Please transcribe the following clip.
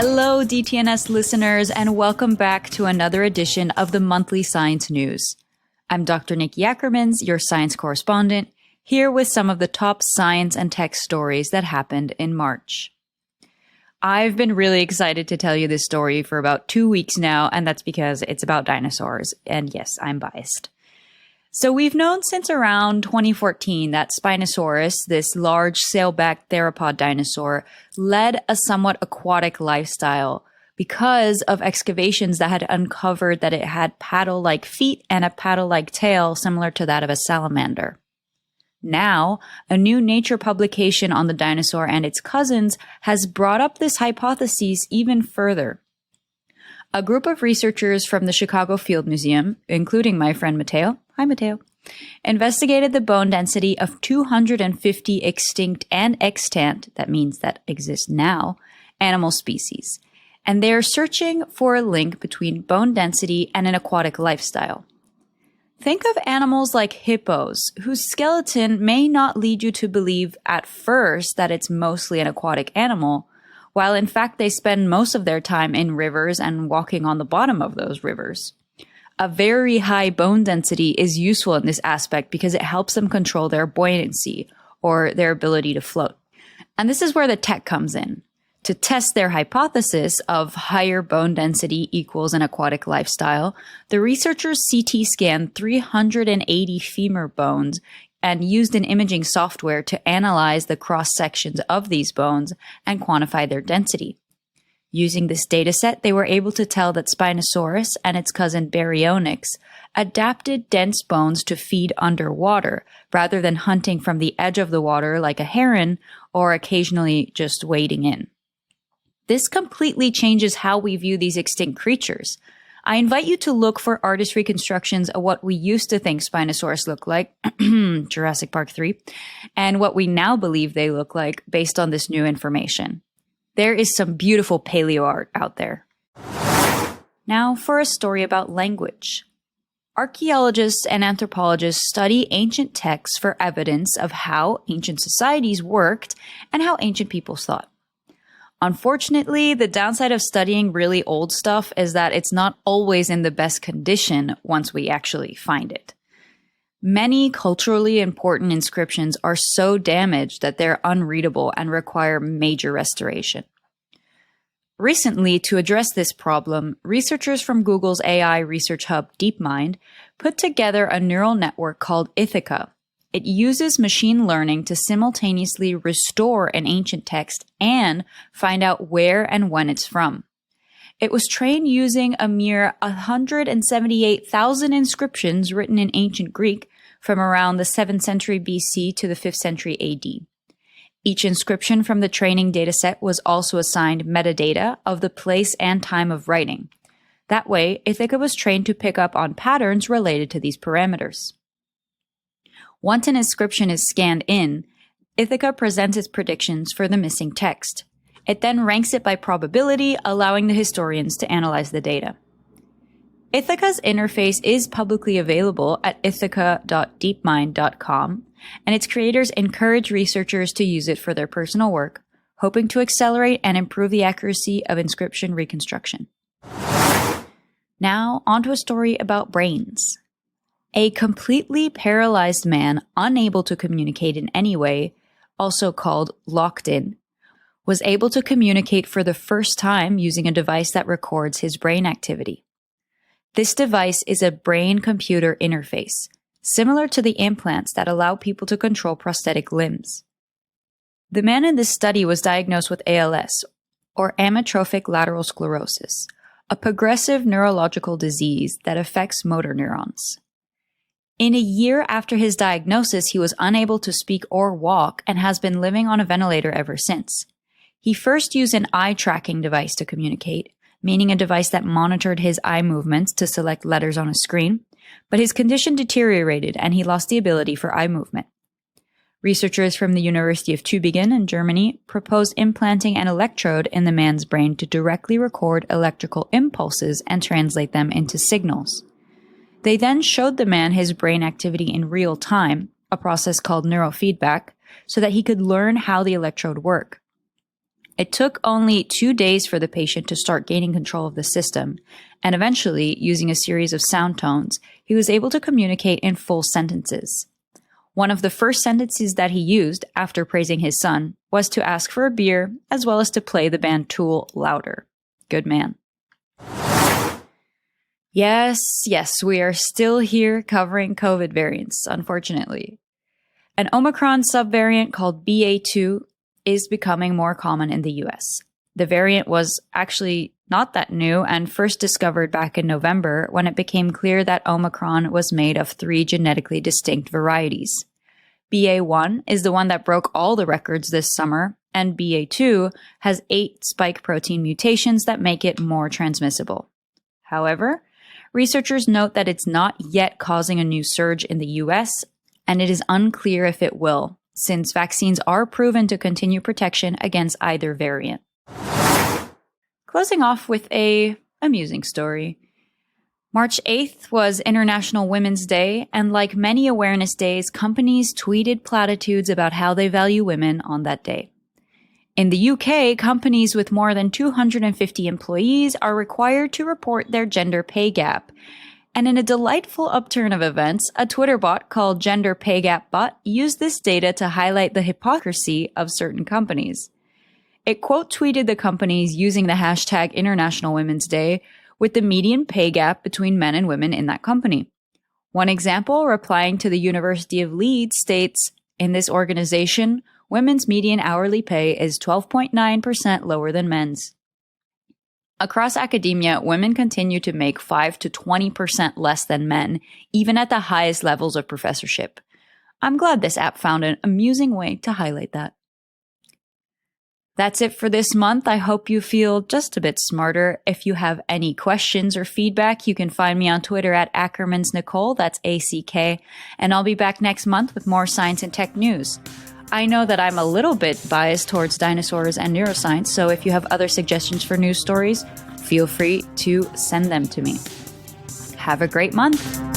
Hello, DTNS listeners, and welcome back to another edition of the Monthly Science News. I'm Dr. Niki Ackermans, your science correspondent, here with some of the top science and tech stories that happened in March. I've been really excited to tell you this story for about 2 weeks now, and that's because it's about dinosaurs. And yes, I'm biased. So we've known since around 2014 that Spinosaurus, this large sailback theropod dinosaur, led a somewhat aquatic lifestyle because of excavations that had uncovered that it had paddle-like feet and a paddle-like tail similar to that of a salamander. Now, a new Nature publication on the dinosaur and its cousins has brought up this hypothesis even further. A group of researchers from the Chicago Field Museum, including my friend Mateo, hi Mateo, investigated the bone density of 250 extinct and extant, that means that exist now, animal species. And they are searching for a link between bone density and an aquatic lifestyle. Think of animals like hippos, whose skeleton may not lead you to believe at first that it's mostly an aquatic animal, while in fact they spend most of their time in rivers and walking on the bottom of those rivers. A very high bone density is useful in this aspect because it helps them control their buoyancy, or their ability to float. And this is where the tech comes in. To test their hypothesis of higher bone density equals an aquatic lifestyle, the researchers CT scanned 380 femur bones and used an imaging software to analyze the cross-sections of these bones and quantify their density. Using this dataset, they were able to tell that Spinosaurus and its cousin Baryonyx adapted dense bones to feed underwater, rather than hunting from the edge of the water like a heron or occasionally just wading in. This completely changes how we view these extinct creatures. I invite you to look for artist reconstructions of what we used to think Spinosaurus looked like, Jurassic Park 3, and what we now believe they look like based on this new information. There is some beautiful paleo art out there. Now for a story about language. Archeologists and anthropologists study ancient texts for evidence of how ancient societies worked and how ancient peoples thought. Unfortunately, the downside of studying really old stuff is that it's not always in the best condition once we actually find it. Many culturally important inscriptions are so damaged that they're unreadable and require major restoration. Recently, to address this problem, researchers from Google's AI research hub DeepMind put together a neural network called Ithaca. It uses machine learning to simultaneously restore an ancient text and find out where and when it's from. It was trained using a mere 178,000 inscriptions written in ancient Greek from around the 7th century BC to the 5th century AD. Each inscription from the training dataset was also assigned metadata of the place and time of writing. That way, Ithaca was trained to pick up on patterns related to these parameters. Once an inscription is scanned in, Ithaca presents its predictions for the missing text. It then ranks it by probability, allowing the historians to analyze the data. Ithaca's interface is publicly available at ithaca.deepmind.com, and its creators encourage researchers to use it for their personal work, hoping to accelerate and improve the accuracy of inscription reconstruction. Now, onto a story about brains. A completely paralyzed man unable to communicate in any way, also called locked in, was able to communicate for the first time using a device that records his brain activity. This device is a brain-computer interface, similar to the implants that allow people to control prosthetic limbs. The man in this study was diagnosed with ALS, or amyotrophic lateral sclerosis, a progressive neurological disease that affects motor neurons. In a year after his diagnosis, he was unable to speak or walk and has been living on a ventilator ever since. He first used an eye tracking device to communicate, meaning a device that monitored his eye movements to select letters on a screen, but his condition deteriorated and he lost the ability for eye movement. Researchers from the University of Tübingen in Germany proposed implanting an electrode in the man's brain to directly record electrical impulses and translate them into signals. They then showed the man his brain activity in real time, a process called neurofeedback, so that he could learn how the electrode worked. It took only 2 days for the patient to start gaining control of the system, and eventually, using a series of sound tones, he was able to communicate in full sentences. One of the first sentences that he used after praising his son was to ask for a beer, as well as to play the band Tool louder. Good man. Yes, we are still here covering COVID variants, unfortunately. An Omicron subvariant called BA2 is becoming more common in the US. The variant was actually not that new and first discovered back in November when it became clear that Omicron was made of 3 genetically distinct varieties. BA1 is the one that broke all the records this summer, and BA2 has 8 spike protein mutations that make it more transmissible. However, researchers note that it's not yet causing a new surge in the US, and it is unclear if it will, since vaccines are proven to continue protection against either variant. Closing off with an amusing story. March 8th was International Women's Day, and like many awareness days, companies tweeted platitudes about how they value women on that day. In the UK, companies with more than 250 employees are required to report their gender pay gap. And in a delightful upturn of events, a Twitter bot called Gender Pay Gap Bot used this data to highlight the hypocrisy of certain companies. It quote tweeted the companies using the hashtag International Women's Day with the median pay gap between men and women in that company. One example, replying to the University of Leeds, states, "In this organization, women's median hourly pay is 12.9% lower than men's." Across academia, women continue to make 5 to 20% less than men, even at the highest levels of professorship. I'm glad this app found an amusing way to highlight that. That's it for this month. I hope you feel just a bit smarter. If you have any questions or feedback, you can find me on Twitter at Ackermans Nicole, that's ACK, and I'll be back next month with more science and tech news. I know that I'm a little bit biased towards dinosaurs and neuroscience, so if you have other suggestions for news stories, feel free to send them to me. Have a great month.